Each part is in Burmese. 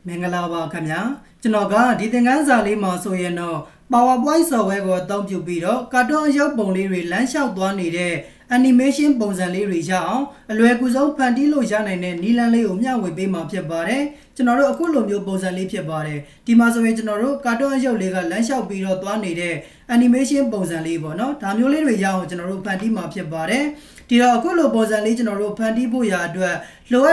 မင်္ဂလာပါခင်ဗျာကျွန်တော်ကဒီသင်ခန်းစာလေးမှာဆိုရင်တော့ PowerPoint software ကိုအသုံးပြုပြီးတော့ကာတွန်းအရုပ်ပုံလေးတွေလမ်းလျှောက်သွားနေတဲ့ animation ပုံစံလေးတွေရအောင်အလွယ်ကူဆုံးဖန်တီးလို့ရနိုင်တဲ့နည်းလမ်းလေးကိုမျှဝေပေးမှာဖြစ်ပါတယ်ကျွန်တော်တို့အခုလိုမျိုးပုံစံလေးဖြစ်ပါတယ်ဒီမှာဆိုရင်ကျွန်တော်တို့ကာတွန်းအရုပ်လေးကလမ်းလျှောက်ပြီးတော့သွားနေတဲ့ animation ပုံစံလေးပေါ့နော်ဒါမျိုးလေးတွေရအောင်ကျွန်တော်တို့ဖန်တီးမှာဖြစ်ပါတယ်ဒီတော့အခုလိုပုံစံလေးကျွန်တော်တို့ဖန်တီးဖို့ရာအတွက်လိုအ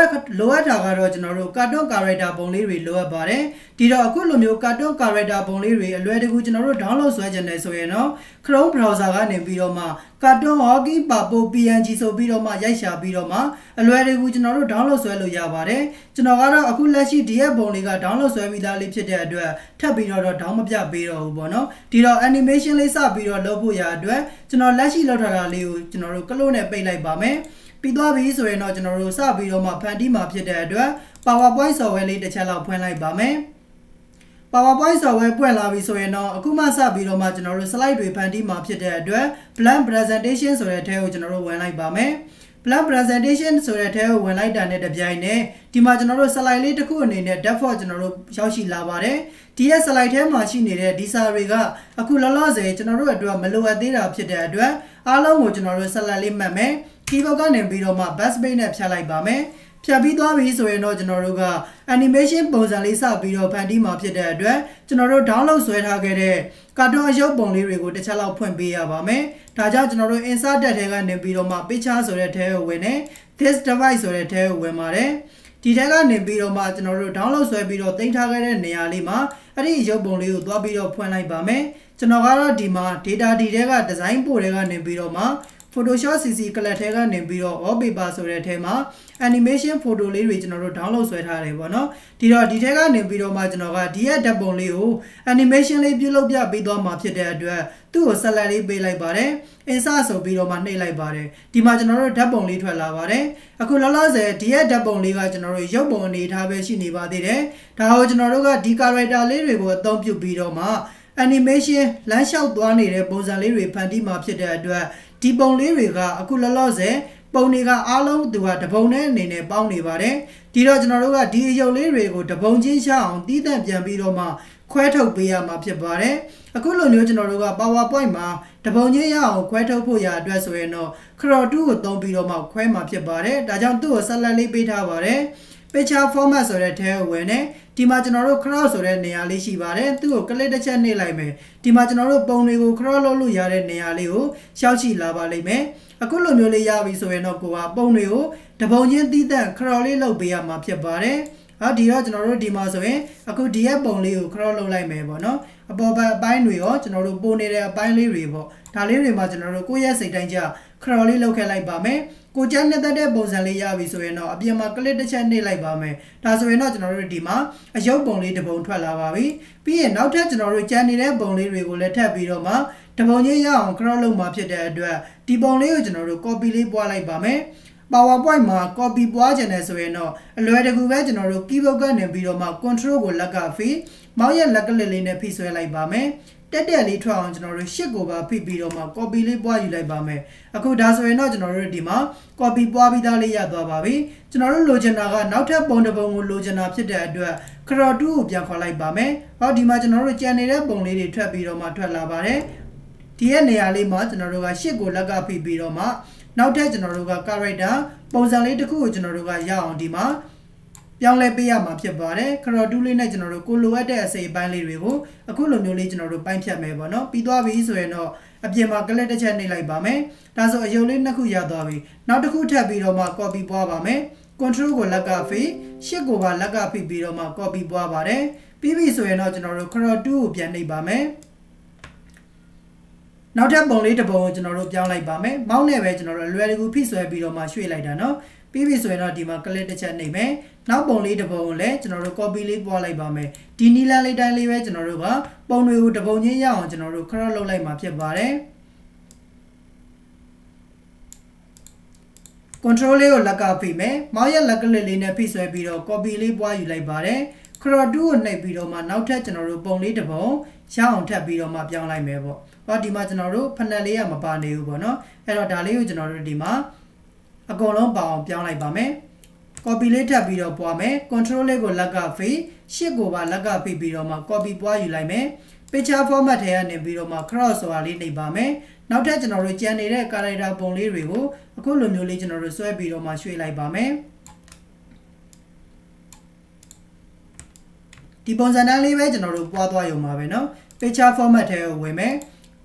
ပ်တာကတော့ကျွန်တော်တို့ cartoon character ပုံလေးတွေလိုအပ်ပါတယ်ဒီတော့အခုလိုမျိုး cartoon character ပုံလေးတွေအလွယ်တကူကျွန်တော်တို့ download ဆွဲချင်တယ်ဆိုရင်တော့ Chrome browser ကနေပြီးတော့မှ cartoon hockey papo png ဆိုပြီးတော့မှရိုက်ရှာပြီးတော့မှအလွယ်တကူကျွန်တော်တို့ download ဆွဲလို့ရပါတယ်ကျွန်တော်ကတော့အခုလက်ရှိဒီရဲ့ပုံလေးက download ဆွဲပြီးသားလေးဖြစ်တဲ့အတွက်ထပ်ပြီးတော့ down မပြပေးတော့ဘူးပေါ့နော်ဒီတော့ animation လေးစပြီးတော့လုပ်ဖို့ရာအတွက်ကျွန်တော်လက်ရှိလုပ်ထားတာလေးကိုကျွန်တော်တို့ကလို့နဲ့ပိတ်လိုက်ပါမယ်ပြီးသွားပြီဆိုရင်တော့ကျွန်တော်တို့စပြီးတော့မှဖန်တီးမှာဖြစ်တဲ့အတွက် PowerPoint software လေးတစ်ချက်လောက်ဖွင့်လိုက်ပါမယ် PowerPoint software ပွင့်လာပြီဆိုရင်တော့အခုမှစပြီးတော့မှကျွန်တော်တို့ slide တွေဖန်တီးမှာဖြစ်တဲ့အတွက် blank presentation ဆိုတဲ့ထဲကိုကျွန်တော်တို့ဝင်လိုက်ပါမယ် blank presentation ဆိုတဲ့ထဲကိုဝင်လိုက်တာနဲ့တပြိုင်နက်ဒီမှာကျွန်တော်တို့ slide လေးတစ်ခုအနေနဲ့ default ကျွန်တော်တို့ရောက်ရှိလာပါတယ်ဒီရဲ့ slide ထဲမှာရှိနေတဲ့ဒီစာတွေကအခုလောလောဆယ်ကျွန်တော်တို့အတွက်မလိုအပ်သေးတာဖြစ်တဲ့အတွက်အားလုံးကိုကျွန်တော်တို့ slide လေးမှတ်မယ် keyboard ကနေပြီးတော့မှ backspace နဲ့ဖြတ်လိုက်ပါမယ်ဖြတ်ပြီးသွားပြီဆိုရင်တော့ကျွန်တော်တို့က animation ပုံစံလေးစပြီးတော့ဖန်တီးမှာဖြစ်တဲ့အတွက်ကျွန်တော်တို့ download ဆွဲထားခဲ့တဲ့ cartoon အရုပ်ပုံလေးတွေကိုတစ်ချက်လောက်ဖွင့်ပေးရပါမယ်ဒါကြောင့်ကျွန်တော်တို့ insert ထဲကနေပြီးတော့မှ picture ဆိုတဲ့ထဲကိုဝင်နေ this device ဆိုတဲ့ထဲကိုဝင်ပါတယ်ဒီထဲကနေပြီးတော့မှကျွန်တော်တို့ download ဆွဲပြီးတော့တင်ထားခဲ့တဲ့နေရာလေးမှာအဲ့ဒီရုပ်ပုံလေးကိုသွားပြီးတော့ဖွင့်လိုက်ပါမယ်ကျွန်တော်ကတော့ဒီမှာ data ဒီထဲက design ပို့ထဲကနေပြီးတော့မှPhotoshop CC Color ထဲကနေပြီးတော့ wallpaper ဆိုတဲ့ထဲမှာ animation photo လေးတွေကျွန်တော်တို့ download ဆွဲထားတယ်ပေါ့နော်ဒီတော့ဒီထဲကနေပြီးတော့မှကျွန်တော်ကဒီရဲ့ဓာတ်ပုံလေးကို animation လေးပြုလုပ်ပြပေးသွားမှာဖြစ်တဲ့အတွက်သူ့ကို select လေးပေးလိုက်ပါတယ် insert ဆိုပြီးတော့မှနှိပ်လိုက်ပါတယ်ဒီမှာကျွန်တော်တို့ဓာတ်ပုံလေးထွက်လာပါတယ်အခုလောလောဆယ်ဒီရဲ့ဓာတ်ပုံလေးကကျွန်တော်တို့ရုပ်ပုံအနေထားပဲရှိနေပါသေးတယ်ဒါကိုကျွန်တော်တို့ကဒီ character လေးတွေကိုအသုံးပြုပြီးတော့မှ animation လမ်းလျှောက်သွားနေတဲ့ပုံစံလေးတွေဖန်တီးမှာဖြစ်တဲ့အတွက်ဒီပုံလေးတွေကအခုလောလောဆယ်ပုံတွေကအားလုံးသူကတပုံနဲ့အနေနဲ့ပေါင်းနေပါတယ်ဒီတော့ကျွန်တော်တို့ကဒီအရုပ်လေးတွေကိုတပုံချင်းချအောင်တီးသန့်ပြန်ပြီးတော့မှခွဲထုတ်ပေးရမှာဖြစ်ပါတယ်အခုလိုမျိုးကျွန်တော်တို့က PowerPoint မှာတပုံချင်းရအောင်ခွဲထုတ်ဖို့ရအတွက်ဆိုရင်တော့ Ctrl 2ကိုသုံးပြီးတော့မှခွဲမှာဖြစ်ပါတယ်ဒါကြောင့်သူ့ကို select လေးပေးထားပါတယ် picture format ဆိုတဲ့ထဲကိုဝင်နေဒီမှာကျွန်တော်တို့ crop ဆိုတဲ့နေရာလေးရှိပါတယ်သူ့ကို click တစ်ချက်နှိပ်လိုက်မယ်ဒီမှာကျွန်တော်တို့ပုံတွေကို crop လုပ်လို့ရတဲ့နေရာလေးကိုရောက်ရှိလာပါလိမ့်မယ်အခုလိုမျိုးလေးရပြီဆိုရင်တော့ကိုကပုံတွေကိုတပုံချင်းသီးသန့် crop လေးလုပ်ပေးရမှာဖြစ်ပါတယ်ဒီတော့ကျွန်တော်တို့ဒီမှာဆိုရင်အခုဒီရဲ့ပုံလေးကို crop လုပ်လိုက်မယ်ပေါ့နော်အပေါ်ဘက်အပိုင်းတွေရောကျွန်တော်တို့ပုံနေတဲ့အပိုင်းလေးတွေပေါ့ဒါလေးတွေမှာကျွန်တော်တို့ကိုယ့်ရဲ့စိတ်တိုင်းကျ crop လေးလုပ်ခဲ့လိုက်ပါမယ်ကိုကျန်းတဲ့ပုံစံလေးရပြီဆိုရင်တော့အပြင်မှာ click တစ်ချက်နှိပ်လိုက်ပါမယ်ဒါဆိုရင်တော့ကျွန်တော်တို့ဒီမှာအရုပ်ပုံလေးတစ်ပုံထွက်လာပါပြီပြီးရင်နောက်ထပ်ကျွန်တော်တို့ကျန်နေတဲ့ပုံလေးတွေကိုလည်းထပ်ပြီးတော့မှတစ်ပုံချင်းရအောင် crop လုပ်မှာဖြစ်တဲ့အတွက်ဒီပုံလေးကိုကျွန်တော်တို့ copy လေးပွားလိုက်ပါမယ် PowerPoint မှာ copy ပွားချင်တယ်ဆိုရင်တော့အလွယ်တကူပဲကျွန်တော်တို့ keyboard ကနေပြီးတော့မှ control ကိုလက်ကဖိမောက်ရဲ့လက်ကလစ်လေးနဲ့ဖိဆွဲလိုက်ပါမယ်တက်လေးထွက်အောင်ကျွန်တော်တို့ရှစ်ကိုပါဖိပြီးတော့မှ copy လေးပွားယူလိုက်ပါမယ်အခုဒါဆိုရင်တော့ကျွန်တော်တို့ဒီမှာ copy ပွားပြီးသားလေးရသွားပါပြီကျွန်တော်တို့လိုချင်တာကနောက်ထပ်ပုံတစ်ပုံကိုလိုချင်တာဖြစ်တဲ့အတွက် Ctrl 2ကိုပြန်ခေါ်လိုက်ပါမယ်ဟောဒီမှာကျွန်တော်တို့ကြံနေတဲ့ပုံလေးတွေထွက်ပြီးတော့မှထွက်လာပါတယ်ဒီရဲ့နေရာလေးမှာကျွန်တော်တို့ကရှစ်ကိုလက်ကဖိပြီးတော့မှနောက်ထပ်ကျွန်တော်တို့က character ပုံစံလေးတစ်ခုကိုကျွန်တော်တို့ကရအောင်ဒီမှာပြောင်းလဲပေးရမှာဖြစ်ပါတယ် Ctrl 2လေးနဲ့ကျွန်တော်တို့ကိုလိုအပ်တဲ့အစိပ်ပိုင်းလေးတွေကိုအခုလိုမျိုးလေးကျွန်တော်တို့ပိုင်းဖြတ်မယ်ပေါ့နော်ပြီးသွားပြီဆိုရင်တော့အပြင်မှာ click တစ်ချက်နှိပ်လိုက်ပါမယ်ဒါဆိုအရုပ်လေးနှစ်ခုရသွားပြီနောက်တစ်ခုထပ်ပြီးတော့မှ copy ပွားပါမယ် control ကိုလက်ကဖိရှစ်ကိုပါလက်ကဖိပြီးတော့မှ copy ပွားပါတယ်ပြီးပြီဆိုရင်တော့ကျွန်တော်တို့ Ctrl 2ကိုပြန်နှိပ်ပါမယ်နောက်ထပ်ပုံလေးတစ်ပုံကိုကျွန်တော်တို့ပြောင်းလိုက်ပါမယ်မောင်းနဲ့ပဲကျွန်တော်တို့လွယ်တကူဖိဆွဲပြီးတော့မှရွှေ့လိုက်တာเนาะပြီးပြီဆိုရင်တော့ဒီမှာ click တစ်ချက်နှိပ်မယ်နောက်ပုံလေးတစ်ပုံကိုလည်းကျွန်တော်တို့ copy လေးပွားလိုက်ပါမယ်ဒီနီလန်လေးတိုင်းလေးပဲကျွန်တော်တို့ကပုံတွေကိုတစ်ပုံချင်းရအောင်ကျွန်တော်တို့ crop လုပ်လိုက်မှာဖြစ်ပါတယ် control လေးကိုလက်ကဖိမယ်မောက်ရဲ့လက်ကလစ်လေးနဲ့ဖိဆွဲပြီးတော့ copy လေးပွားယူလိုက်ပါတယ် Ctrl 2ကိုနှိပ်ပြီးတော့မှနောက်ထပ်ကျွန်တော်တို့ပုံလေးတစ်ပုံရအောင်ထပ်ပြီးတော့မှပြောင်းလိုက်မယ်ပေါ့ဟောဒီမှာကျွန်တော်တို့ဖက်နယ်လေးကမပါနေဘူးပေါ့နော်အဲ့တော့ဒါလေးကိုကျွန်တော်တို့ဒီမှာအကုန်လုံးပါအောင်ပြောင်းလိုက်ပါမယ် copy လေးထပ်ပြီးတော့ပွားမယ် control လေးကိုလက်ကဖိရှစ်ကိုပါလက်ကဖိပြီးတော့မှ copy ပွားယူလိုက်မယ် picture format ထဲကနေပြီးတော့မှ cross ဆိုတာလေးနှိပ်ပါမယ်နောက်ထပ်ကျွန်တော်တို့ကြံနေတဲ့ character ပုံလေးတွေကိုအခုလိုမျိုးလေးကျွန်တော်တို့ဆွဲပြီးတော့မှရွှေ့လိုက်ပါမယ်ဒီပုံစံတိုင်းလေးပဲကျွန်တော်တို့ပွားသွားရုံပါပဲเนาะ picture format ထဲကိုဝင်မယ်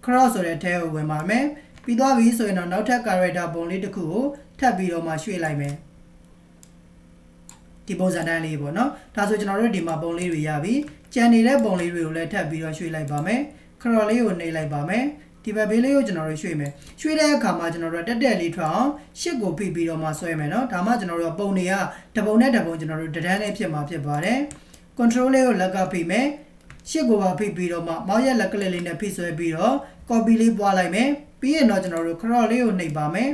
cross ဆိုတဲ့ထဲကိုဝင်ပါမယ်ပြီးသွားပြီဆိုရင်တော့နောက်ထပ် character ပုံလေးတစ်ခုကိုထပ်ပြီးတော့မှရွှေ့လိုက်မယ်ဒီပုံစံတိုင်းလေးပေါ့เนาะဒါဆိုကျွန်တော်တို့ဒီမှာပုံလေးတွေရပြီကြံနေတဲ့ပုံလေးတွေကိုလည်းထပ်ပြီးတော့ရွှေ့လိုက်ပါမယ် cross လေးကိုနှိပ်လိုက်ပါမယ်ဒီဘက်ဘေးလေးကိုကျွန်တော်တို့ရွှေ့မယ်ရွှေ့တဲ့အခါမှာကျွန်တော်တို့တက်တက်လေးထွက်အောင်ရှစ်ကိုဖိပြီးတော့မှဆွဲမယ်เนาะဒါမှကျွန်တော်တို့ပုံတွေကတပုံနဲ့တပုံကျွန်တော်တို့တန်းလေးဖြစ်မှာဖြစ်ပါတယ် control လေးကိုလက်ကဖိမယ်ရှစ်ကိုပါဖိပြီးတော့မှမောက်ရက်လက်ကလေးလေးနဲ့ဖိဆွဲပြီးတော့ copy လေးပွားလိုက်မယ်ပြီးရင်တော့ကျွန်တော်တို့ cross လေးကိုနှိပ်ပါမယ်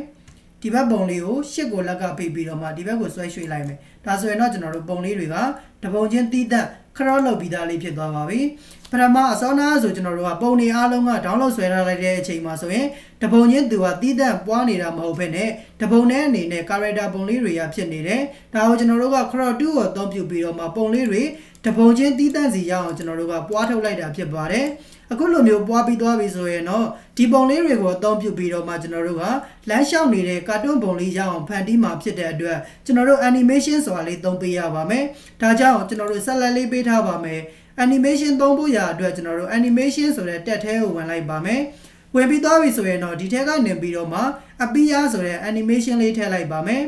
ဒီဘက်ပုံလေးကိုရှစ်ကိုလက်ကဖိပြီးတော့မှဒီဘက်ကိုဆွဲရွှေ့လိုက်မယ်ဒါဆိုရင်တော့ကျွန်တော်တို့ပုံလေးတွေကတပုံချင်းတီးတက် cross လုပ်ပြီးသားလေးဖြစ်သွားပါပြီပထမအစောနာဆိုကျွန်တော်တို့ကပုံတွေအားလုံးက download ဆွဲထားလိုက်တဲ့အချိန်မှာဆိုရင်တပုံချင်းသူကတီးတက်ပွားနေတာမဟုတ်ဘဲနဲ့တပုံနဲ့အနေနဲ့ character ပုံလေးတွေရဖြစ်နေတယ်ဒါကိုကျွန်တော်တို့က cross 2ကိုအသုံးပြုပြီးတော့မှပုံလေးတွေတပုံချင်းတီးတက်စီရအောင်ကျွန်တော်တို့ကပွားထုတ်လိုက်တာဖြစ်ပါတယ်အခုလိုမျိုးပွားပြီးသွားပြီဆိုရင်တော့ဒီပုံလေးတွေကိုအသုံးပြုပြီးတော့မှကျွန်တော်တို့ကလမ်းလျှောက်နေတဲ့ကာတွန်းပုံလေးရအောင်ဖန်တီးမှာဖြစ်တဲ့အတွက်ကျွန်တော်တို့ animation ဆိုတာလေးသုံးပေးရပါမယ်ဒါကြောင့်ကျွန်တော်တို့ဆက်လက်လေးပေးထားပါမယ် animation သုံးဖို့ရအတွက်ကျွန်တော်တို့ animation ဆိုတဲ့တက်ထဲကိုဝင်လိုက်ပါမယ်ဝင်ပြီးသွားပြီဆိုရင်တော့ဒီထဲကနေပြီးတော့မှ appear ဆိုတဲ့ animation လေးထည့်လိုက်ပါမယ်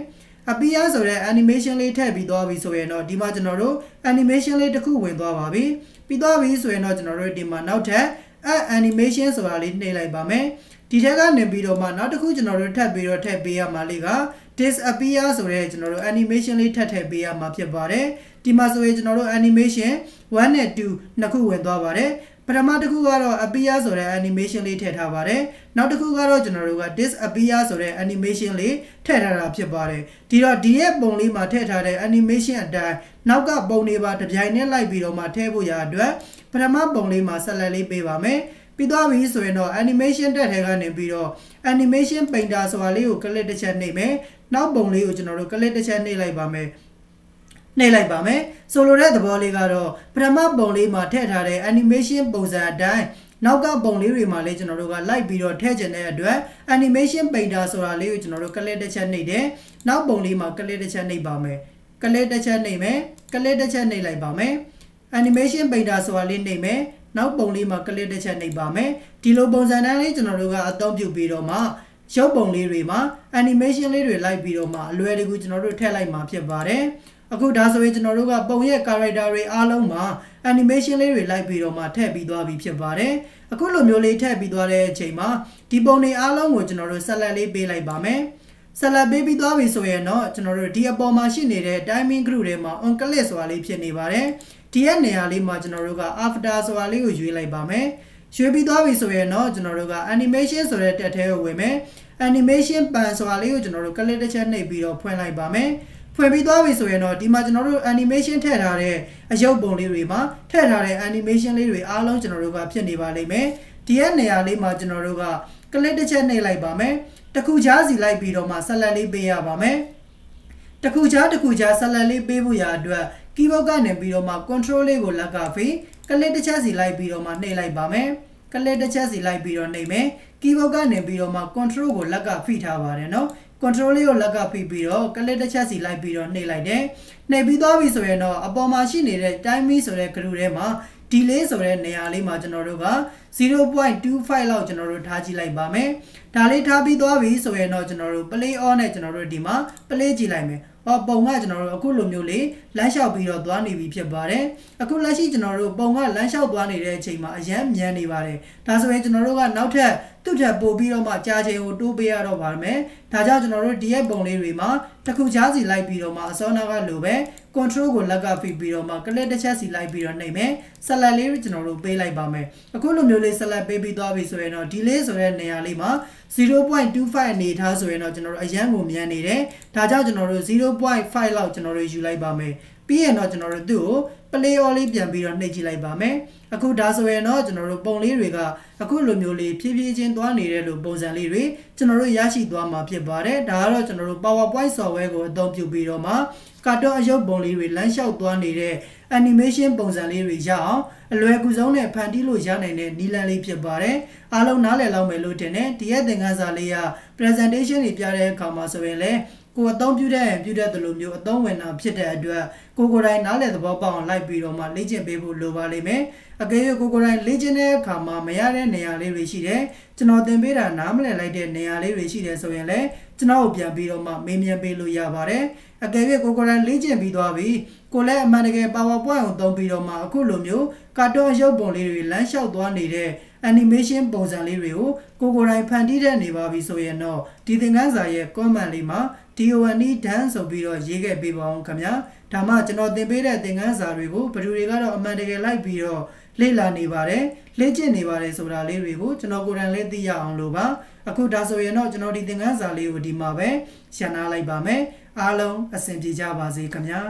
appear ဆိုတဲ့ animation လေးထည့်ပြီးသွားပြီဆိုရင်တော့ဒီမှာကျွန်တော်တို့ animation လေးတစ်ခုဝင်သွားပါပြီပြီးသွားပြီဆိုရင်တော့ကျွန်တော်တို့ဒီမှာနောက်ထပ် add animation ဆိုတာလေးနှိပ်လိုက်ပါမယ်ဒီထဲကနေပြီးတော့မှနောက်တစ်ခုကျွန်တော်တို့ထပ်ပြီးတော့ထည့်ပေးရမှာလေးက disappear ဆိုတဲ့ကျွန်တော်တို့ animation လေးထပ်ထည့်ပေးရမှာဖြစ်ပါတယ်ဒီမှာဆိုရင်ကျွန်တော်တို့ animation 1 နဲ့ 2 နှစ်ခုဝင်သွားပါတယ်ပထမတစ်ခုကတော့ appear ဆိုတဲ့ animation လေးထည့်ထားပါတယ်နောက်တစ်ခုကတော့ကျွန်တော်တို့က disappear ဆိုတဲ့ animation လေးထည့်ထားတာဖြစ်ပါတယ်ဒီတော့ဒီရဲ့ပုံလေးမှာထည့်ထားတဲ့ animation အတိုင်းနောက်ကပုံတွေပါတစ်ပြိုင်နဲ့လိုက်ပြီးတော့မှထည့်ဖို့ရအတွက်ပထမပုံလေးမှာဆက်လက်လေးပေးပါမယ်ပြီးသွားပြီဆိုရင်တော့ animation တက်ထဲကနေပြီးတော့ animation painter ဆိုတာလေးကို click တစ်ချက်နှိပ်မယ်နောက်ပုံလေးကိုကျွန်တော်တို့ click တစ်ချက်နှိပ်လိုက်ပါမယ်နှိပ်လိုက်ပါမယ်ဆိုလိုတဲ့သဘောလေးကတော့ပထမပုံလေးမှာထည့်ထားတဲ့ animation ပုံစံအတိုင်းနောက်ကပုံလေးတွေမှာလည်းကျွန်တော်တို့ကလိုက်ပြီးတော့ထည့်ချင်တဲ့အတွက် animation painter ဆိုတာလေးကိုကျွန်တော်တို့ click တစ်ချက်နှိပ်တယ်နောက်ပုံလေးမှာ click တစ်ချက်နှိပ်ပါမယ် click တစ်ချက်နှိပ်မယ် click တစ်ချက်နှိပ်လိုက်ပါမယ် animation painter ဆိုတာလေးနှိပ်မယ်နောက်ပုံလေးမှာ click တစ်ချက်နှိပ်ပါမယ်ဒီလိုပုံစံတိုင်းလေးကျွန်တော်တို့ကအသုံးပြုပြီးတော့မှရုပ်ပုံလေးတွေမှာ animation လေးတွေလိုက်ပြီးတော့မှအလွယ်တကူကျွန်တော်တို့ထည့်လိုက်မှာဖြစ်ပါတယ်အခုဒါဆိုရင်ကျွန်တော်တို့ကပုံရဲ့ character တွေအားလုံးမှာ animation လေးတွေလိုက်ပြီးတော့မှထည့်ပြီးသွားပြီဖြစ်ပါတယ်အခုလိုမျိုးလေးထည့်ပြီးသွားတဲ့အချိန်မှာဒီပုံတွေအားလုံးကိုကျွန်တော်တို့ဆက်လက်လေးပေးလိုက်ပါမယ်ဆက်လက်ပေးပြီးသွားပြီဆိုရင်တော့ကျွန်တော်တို့ဒီအပေါ်မှာရှိနေတဲ့ timing group ထဲမှာ on click ဆိုတာလေးဖြစ်နေပါတယ်ဒီရဲ့နေရာလေးမှာကျွန်တော်တို့က after ဆိုတာလေးကိုရွေးလိုက်ပါမယ်ရွေးပြီးသွားပြီဆိုရင်တော့ကျွန်တော်တို့က animation ဆိုတဲ့တက်ထဲကိုဝင်မယ် animation pan ဆိုတာလေးကိုကျွန်တော်တို့ click တစ်ချက်နှိပ်ပြီးတော့ဖွင့်လိုက်ပါမယ်ဖွင့်ပြီးသွားပြီဆိုရင်တော့ဒီမှာကျွန်တော်တို့ animation ထည့်ထားတဲ့အရုပ်ပုံလေးတွေမှာထည့်ထားတဲ့ animation လေးတွေအားလုံးကျွန်တော်တို့ကဖြစ်နေပါလိမ့်မယ်ဒီရဲ့နေရာလေးမှာကျွန်တော်တို့က click တစ်ချက်နှိပ်လိုက်ပါမယ်တစ်ခုချားစီလိုက်ပြီးတော့မှဆက်လက်လေးပေးရပါမယ်တစ်ခုချားဆက်လက်လေးပေးဖို့ရအတွက် keyboard ကနေပြီးတော့မှ control လေးကိုလက်ကဖိ click တစ်ချက်စီလိုက်ပြီးတော့မှနှိပ်လိုက်ပါမယ် click တစ်ချက်စီလိုက်ပြီးတော့နှိပ်မယ် keyboard ကနေပြီးတော့မှ control ကိုလက်ကဖိထားပါတယ်เนาะ control လေးကိုလက်ကဖိပြီးတော့ click တစ်ချက်စီလိုက်ပြီးတော့နှိပ်လိုက်တယ်နှိပ်ပြီးသွားပြီဆိုရင်တော့အပေါ်မှာရှိနေတဲ့ timing ဆိုတဲ့ group ထဲမှာ delay ဆိုတဲ့နေရာလေးမှာကျွန်တော်တို့က 0.25 လောက်ကျွန်တော်တို့ထားကြည့်လိုက်ပါမယ်ဒါလေးထားပြီးသွားပြီဆိုရင်တော့ကျွန်တော်တို့ play on နဲ့ကျွန်တော်တို့ဒီမှာ play ကြည့်လိုက်မယ်ပုံကကျွန်တော်တို့အခုလိုမျိုးလေးလမ်းလျှောက်ပြီးတော့သွားနေပြီဖြစ်ပါတယ်အခုလက်ရှိကျွန်တော်တို့ပုံကလမ်းလျှောက်သွားနေတဲ့အချိန်မှာအရန်မြန်နေပါတယ်ဒါဆိုရင်ကျွန်တော်တို့ကနောက်ထပ်သူ့ထက်ပိုပြီးတော့မှကြာချိန်ကိုတိုးပေးရတော့ပါမယ်ဒါကြောင့်ကျွန်တော်တို့ဒီရဲ့ပုံလေးတွေမှာတစ်ခုချားစီလိုက်ပြီးတော့မှအစောနာကလိုပဲ control ကိုလက်ကဖိပြီးတော့မှ click တစ်ချက်စီလိုက်ပြီးတော့နှိပ်မယ်ဆက်လက်လေးကျွန်တော်တို့ပေးလိုက်ပါမယ်အခုလိုမျိုးလေးဆက်လက်ပေးပြီးသွားပြီဆိုရင်တော့ delay ဆိုတဲ့နေရာလေးမှာ 0.25 အနေထားဆိုရင်တော့ကျွန်တော်တို့အရန်ကိုမြန်နေတယ်ဒါကြောင့်ကျွန်တော်တို့ 0.5 လောက်ကျွန်တော်တို့ယူလိုက်ပါမယ် ပြီးရင်တော့ကျွန်တော်တို့သူ့ကို play all လေးပြန်ပြီးတော့နှိပ်ကြည့်လိုက်ပါမယ်အခုဒါဆိုရင်တော့ကျွန်တော်တို့ပုံလေးတွေကအခုလိုမျိုးလေးဖြည်းဖြည်းချင်းသွားနေတဲ့လို့ပုံစံလေးတွေကျွန်တော်တို့ရရှိသွားမှာဖြစ်ပါတယ်ဒါကတော့ကျွန်တော်တို့ PowerPoint software ကိုအသုံးပြုပြီးတော့မှကာတွန်းအရုပ်ပုံလေးတွေလမ်းလျှောက်သွားနေတဲ့ animation ပုံစံလေးတွေရအောင်အလွယ်ကူဆုံးနဲ့ဖန်တီးလို့ရနိုင်တဲ့နည်းလမ်းလေးဖြစ်ပါတယ်အားလုံးနားလည်လောက်မယ်လို့ထင်တယ်ဒီရဲ့သင်ခန်းစာလေးက presentation တွေပြတဲ့အခါမှာဆိုရင်လည်းကိုအသုံးပြုတဲ့လိုမျိုးအသုံးဝင်တာဖြစ်တဲ့အတွက်ကိုယ်တိုင်နားလည်သဘောပေါက်အောင်လိုက်ပြီးတော့မှလေ့ကျင့်ပေးဖို့လိုပါလိမ့်မယ်အကယ်၍ကိုယ်တိုင်လေ့ကျင့်တဲ့အခါမှာမရတဲ့နေရာလေးတွေရှိတယ်ကျွန်တော်သင်ပေးတာနားမလည်လိုက်တဲ့နေရာလေးတွေရှိတယ်ဆိုရင်လည်းကျွန်တော်ကိုပြန်ပြီးတော့မှမေးမြန်းပေးလို့ရပါတယ်အကယ်၍ကိုယ်တိုင်လေ့ကျင့်ပြီးသွားပြီကိုလည်းအမှန်တကယ် PowerPoint ကိုသုံးပြီးတော့မှအခုလိုမျိုးကာတွန်းရုပ်ပုံလေးတွေလမ်းလျှောက်သွားနေတဲ့ animation ပုံစံလေးတွေကိုကိုယ်တိုင်ဖန်တီးတဲ့နေပါပြီဆိုရင်တော့ဒီသင်ခန်းစာရဲ့ comment လေးမှာ DONE done ဆိုပြီးတော့ရေးခဲ့ပေးပါအောင်ခင်ဗျာဒါမှကျွန်တော်သင်ပေးတဲ့သင်ခန်းစာတွေကိုဘယ်သူတွေကတော့အမှန်တကယ်လိုက်ပြီးတော့လေ့လာနေပါတယ်လေ့ကျင့်နေပါတယ်ဆိုတာလေးတွေကိုကျွန်တော်ကိုယ်တိုင်လည်းသိရအောင်လို့ပါအခုဒါဆိုရင်တော့ကျွန်တော်ဒီသင်ခန်းစာလေးကိုဒီမှာပဲရှင်းနာလိုက်ပါမယ်အားလုံးအဆင်ပြေကြပါစေခင်ဗျာ